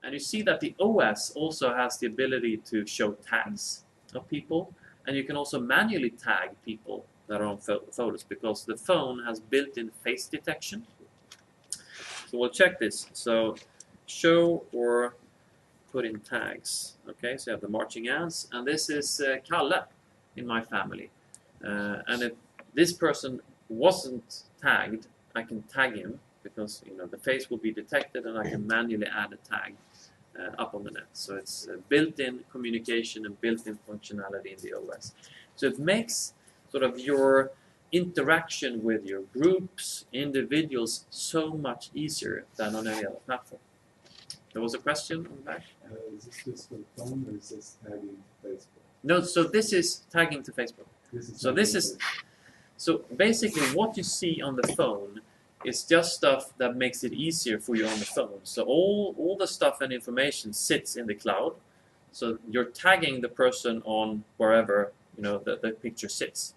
And you see that the OS also has the ability to show tags of people, and you can also manually tag people that are on photos because the phone has built-in face detection. So we'll check this. So show or put in tags. Okay, so you have the marching ants, and this is Kalle in my family. And if this person wasn't tagged, I can tag him because the face will be detected, and I can manually add a tag up on the net. So it's built-in communication and built-in functionality in the OS. So it makes sort of your interaction with your groups, individuals, so much easier than on any other platform. There was a question on the back? Is this just for the phone, or is this tagging to Facebook? No, so this is tagging to Facebook. So basically what you see on the phone is just stuff that makes it easier for you on the phone. So all the stuff and information sits in the cloud. So you're tagging the person on wherever the picture sits.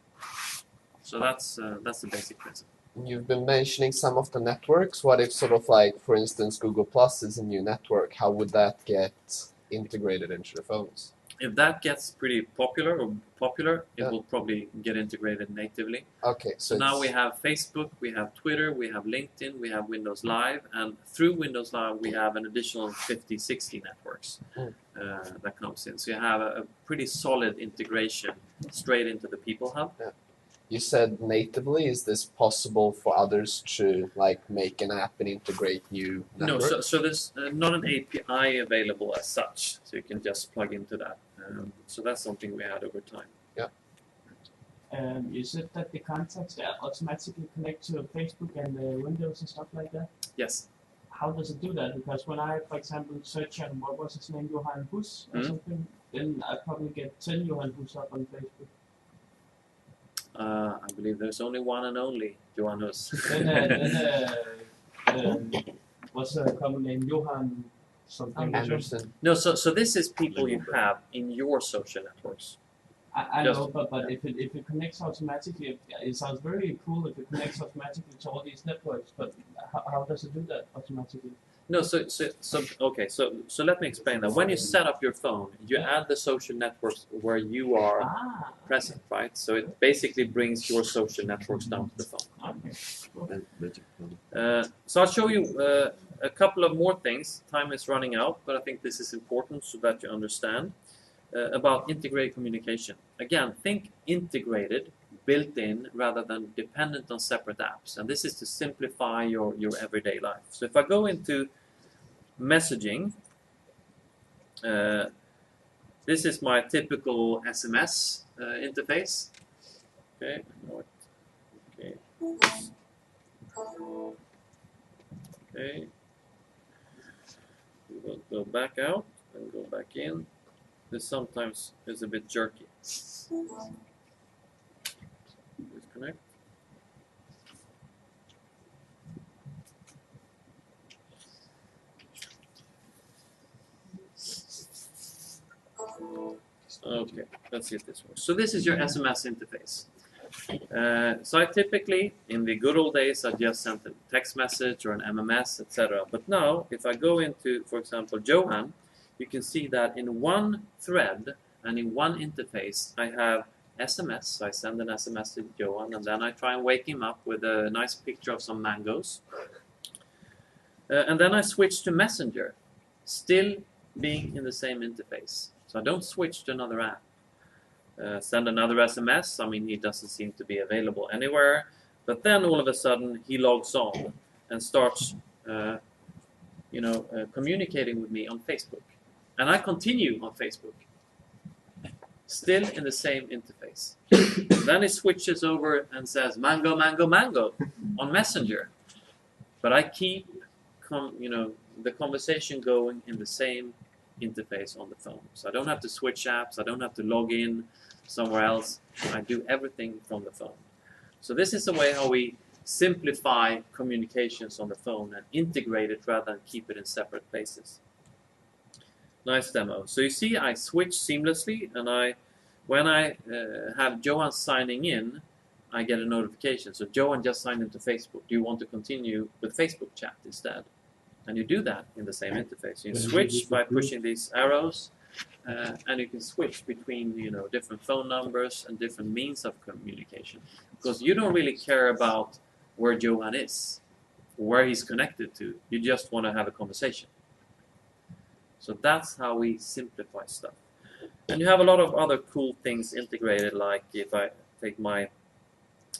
So that's the basic principle. You've been mentioning some of the networks. What if sort of like, for instance, Google Plus is a new network? How would that get integrated into the phones? If that gets pretty popular, it will probably get integrated natively. Okay, so now we have Facebook, we have Twitter, we have LinkedIn, we have Windows Live, and through Windows Live we have an additional 50, 60 networks that comes in. So you have a pretty solid integration straight into the People Hub. Yeah. You said natively. Is this possible for others to make an app and integrate new networks? No, so there's not an API available as such, so you can just plug into that. So that's something we add over time. Yeah. You said that the contacts automatically connect to Facebook and Windows and stuff like that? Yes. How does it do that? Because when I, for example, search on, what was his name, Johan Bus or something, then I probably get 10 Johan Bus up on Facebook. I believe there's only one and only Johan Hus. What's the common name? Johan something? Anderson. No, so this is people you have in your social networks. I know, but if it connects automatically, it sounds very cool if it connects automatically to all these networks, but how does it do that automatically? No, so let me explain that. When you set up your phone, you add the social networks where you are present, right? So it basically brings your social networks down to the phone. Okay. So I'll show you a couple of more things. Time is running out, but I think this is important so that you understand about integrated communication. Again, think integrated, built in, rather than dependent on separate apps. And this is to simplify your everyday life. So if I go into messaging, this is my typical SMS interface. Okay. Okay. We will go back out and go back in. This sometimes is a bit jerky. Disconnect. Okay, let's see if this works. So this is your SMS interface. So I typically, in the good old days, I just sent a text message or an MMS, etc. But now, if I go into, for example, Johan, you can see that in one thread and in one interface, I have SMS. So I send an SMS to Johan, and then I try and wake him up with a nice picture of some mangoes. And then I switch to Messenger, still being in the same interface. So I don't switch to another app. Send another SMS. I mean, he doesn't seem to be available anywhere. But then all of a sudden, he logs on and starts, communicating with me on Facebook. And I continue on Facebook, still in the same interface. Then he switches over and says, mango, mango, mango, on Messenger. But I keep, the conversation going in the same interface on the phone. So I don't have to switch apps. I don't have to log in somewhere else. I do everything from the phone. So this is the way how we simplify communications on the phone and integrate it rather than keep it in separate places. Nice demo. So you see I switch seamlessly, and when I have Johan signing in, I get a notification. So Johan just signed into Facebook. Do you want to continue with Facebook chat instead? And you do that in the same interface. You Can you switch use by the group? pushing these arrows, and you can switch between different phone numbers and different means of communication. Because you don't really care about where Johan is, where he's connected to. You just want to have a conversation. So that's how we simplify stuff. And you have a lot of other cool things integrated, like if I take my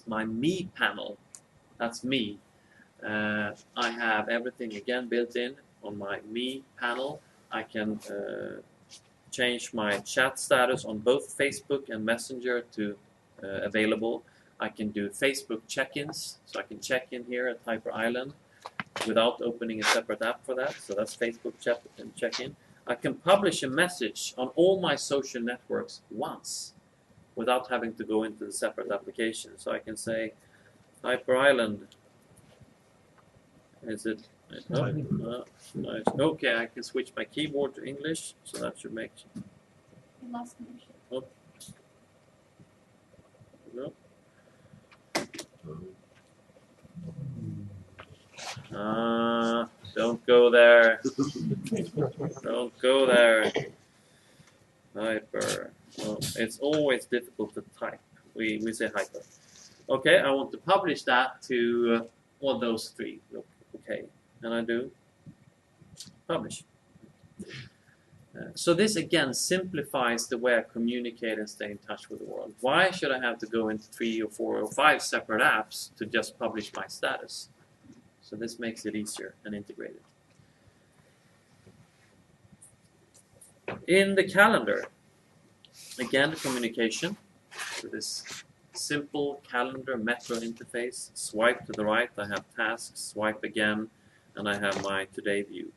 me panel, that's me. I have everything again built in on my me panel. I can change my chat status on both Facebook and Messenger to available. I can do Facebook check-ins, so I can check in here at Hyper Island without opening a separate app for that. So that's Facebook check-in. I can publish a message on all my social networks once without having to go into the separate application. So I can say, Hyper Island, is it? No, okay, I can switch my keyboard to English, so that should make. You lost connection. Oh. No. Don't go there. Don't go there. Hyper. Oh, it's always difficult to type. We say hyper. Okay, I want to publish that to all those three. Okay, and I do publish. So this again simplifies the way I communicate and stay in touch with the world. Why should I have to go into 3 or 4 or 5 separate apps to just publish my status? So this makes it easier and integrated. In the calendar, again communication. So this simple calendar metro interface. Swipe to the right, I have tasks. Swipe again, and I have my today view.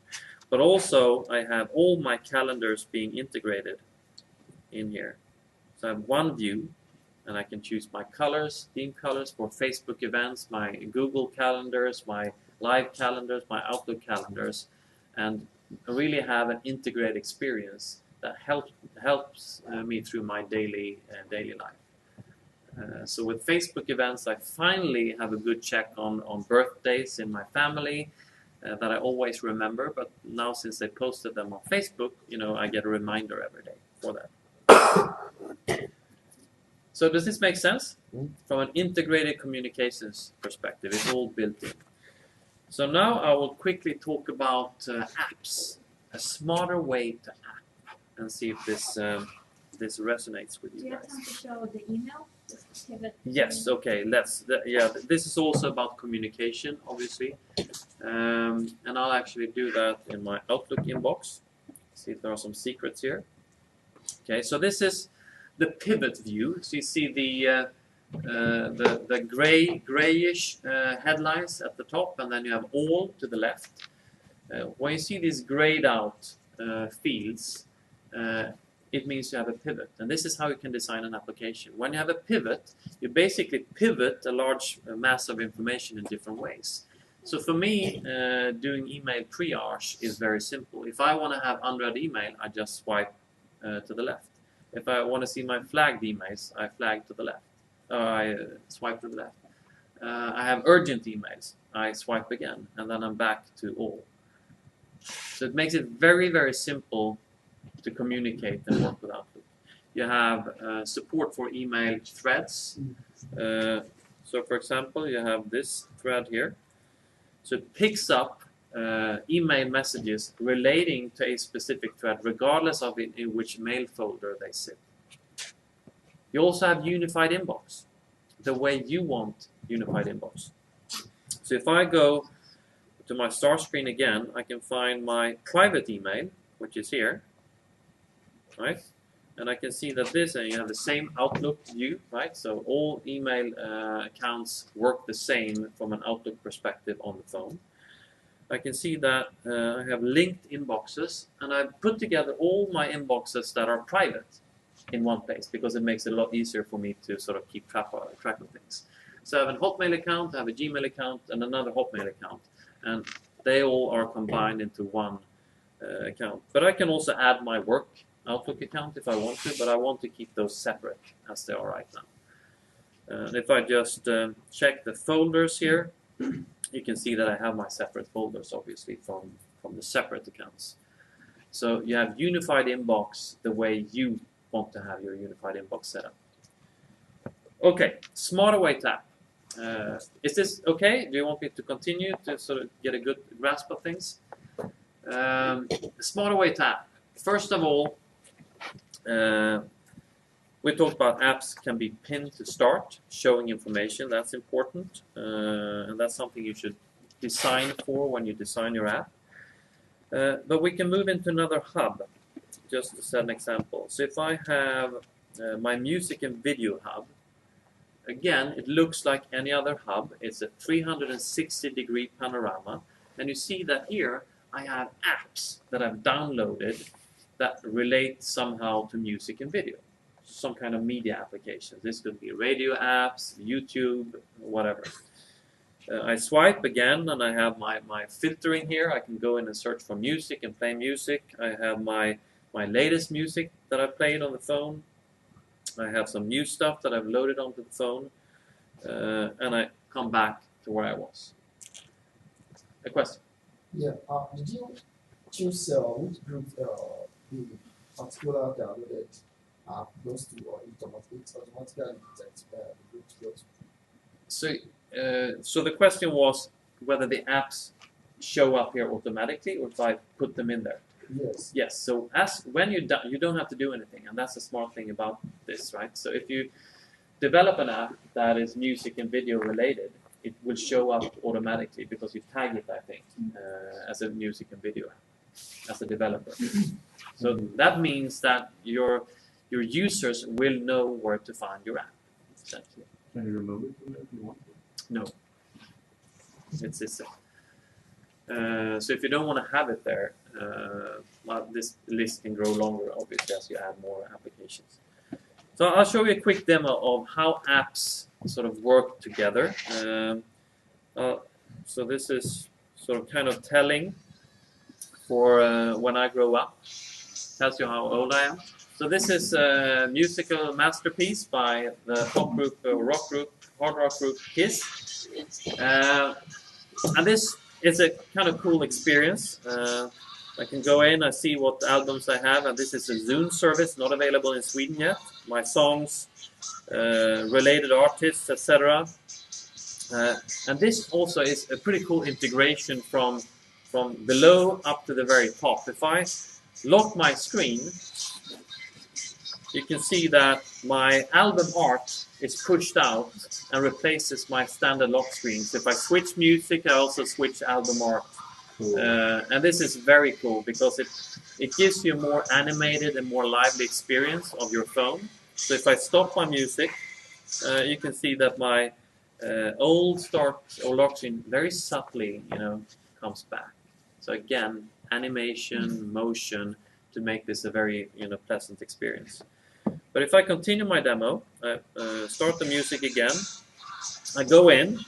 But also, I have all my calendars being integrated in here. So I have one view, and I can choose my colors, theme colors for Facebook events, my Google calendars, my live calendars, my Outlook calendars, and really have an integrated experience that helps me through my daily life. So with Facebook events, I finally have a good check on birthdays in my family, that I always remember, but now since they posted them on Facebook, I get a reminder every day for that. So does this make sense? From an integrated communications perspective, it's all built in. So now I will quickly talk about apps, a smarter way to app, and see if this resonates with Do you you have guys. time to show the email? Just pivot. Yes, okay, this is also about communication, obviously. And I'll actually do that in my Outlook inbox. See if there are some secrets here. Okay, so this is the pivot view. So you see the grayish headlines at the top, and then you have all to the left. When you see these grayed out fields, it means you have a pivot. And this is how you can design an application. When you have a pivot, you basically pivot a large mass of information in different ways. So for me, doing email triage is very simple. If I want to have unread email, I just swipe to the left. If I want to see my flagged emails, I flag to the left. I swipe to the left. I have urgent emails. I swipe again, and then I'm back to all. So it makes it very, very simple to communicate and work with Outlook. You have support for email threads. So for example, you have this thread here. So it picks up email messages relating to a specific thread, regardless of in which mail folder they sit. You also have unified inbox, the way you want unified inbox. So if I go to my start screen again, I can find my private email, which is here, right? And I can see that you have the same Outlook view, right? So all email accounts work the same from an Outlook perspective on the phone. I can see that I have linked inboxes, and I've put together all my inboxes that are private in one place because it makes it a lot easier for me to sort of keep track of things. So I have a Hotmail account, I have a Gmail account, and another Hotmail account, and they all are combined into one account. But I can also add my work Outlook account if I want to, but I want to keep those separate as they are right now. And if I just check the folders here, you can see that I have my separate folders, obviously, from the separate accounts. So you have unified inbox the way you want to have your unified inbox set up. Okay, Smart Away tab. Is this okay? Do you want me to continue to sort of get a good grasp of things? Smart Away tab. First of all, we talked about apps can be pinned to start, showing information. That's important, and that's something you should design for when you design your app. But we can move into another hub, just to set an example. So if I have my music and video hub, again, it looks like any other hub. It's a 360-degree panorama. And you see that here I have apps that I've downloaded that relate somehow to music and video. Some kind of media applications. This could be radio apps, YouTube, whatever. I swipe again and I have my filtering here. I can go in and search for music and play music. I have my latest music that I played on the phone. I have some new stuff that I've loaded onto the phone. And I come back to where I was. A question? Yeah. Did you choose which group the particular downloaded app goes to, or it automatically detects the groups goes to? So the question was whether the apps show up here automatically or if I put them in there. Yes. Yes. So when you don't have to do anything, and that's the smart thing about this, right? So if you develop an app that is music and video related, it will show up automatically because you tag it, I think, as a music and video app as a developer. So that means that your users will know where to find your app, essentially. Can you remove it from there if you want to? No. It's this. So if you don't want to have it there, well, this list can grow longer, obviously, as you add more applications. So I'll show you a quick demo of how apps sort of work together. So this is sort of kind of telling for when I grow up. Tells you how old I am. So this is a musical masterpiece by the pop group, rock group, hard rock group Kiss. And this is a kind of cool experience. I can go in, I see what albums I have, and this is a Zune service, not available in Sweden yet. My songs, related artists, etc. And this also is a pretty cool integration from below up to the very top. If I lock my screen, you can see that my album art is pushed out and replaces my standard lock screens. If I switch music, I also switch album art. And this is very cool because it gives you a more animated and more lively experience of your phone. So if I stop my music, you can see that my old start or lock screen very subtly, comes back. So again, animation, motion to make this a very pleasant experience. But if I continue my demo, I start the music again. I go in.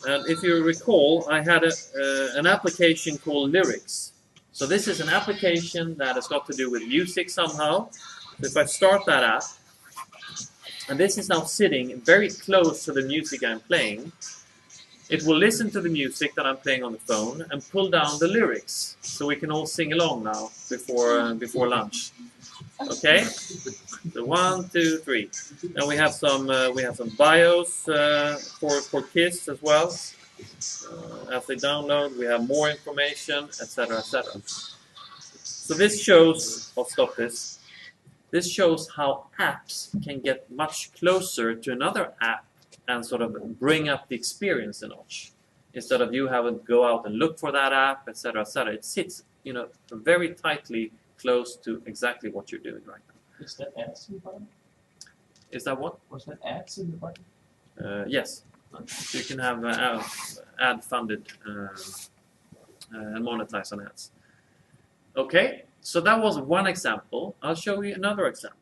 And if you recall, I had an application called Lyrics. So this is an application that has got to do with music somehow. So if I start that app, and this is now sitting very close to the music I'm playing, it will listen to the music that I'm playing on the phone and pull down the lyrics. So we can all sing along now before lunch. Okay? So 1, 2, 3. And we have some bios for Kiss as well. As they download, we have more information, etc., etc. So this shows. I'll stop this. This shows how apps can get much closer to another app and sort of bring up the experience a notch. Instead of you having to go out and look for that app, etc., etc. It sits, very tightly close to exactly what you're doing right now. Is that ads in the button? Is that what? Was that ads in the button? Yes. So you can have ad-funded and monetize on ads. Okay, so that was one example. I'll show you another example.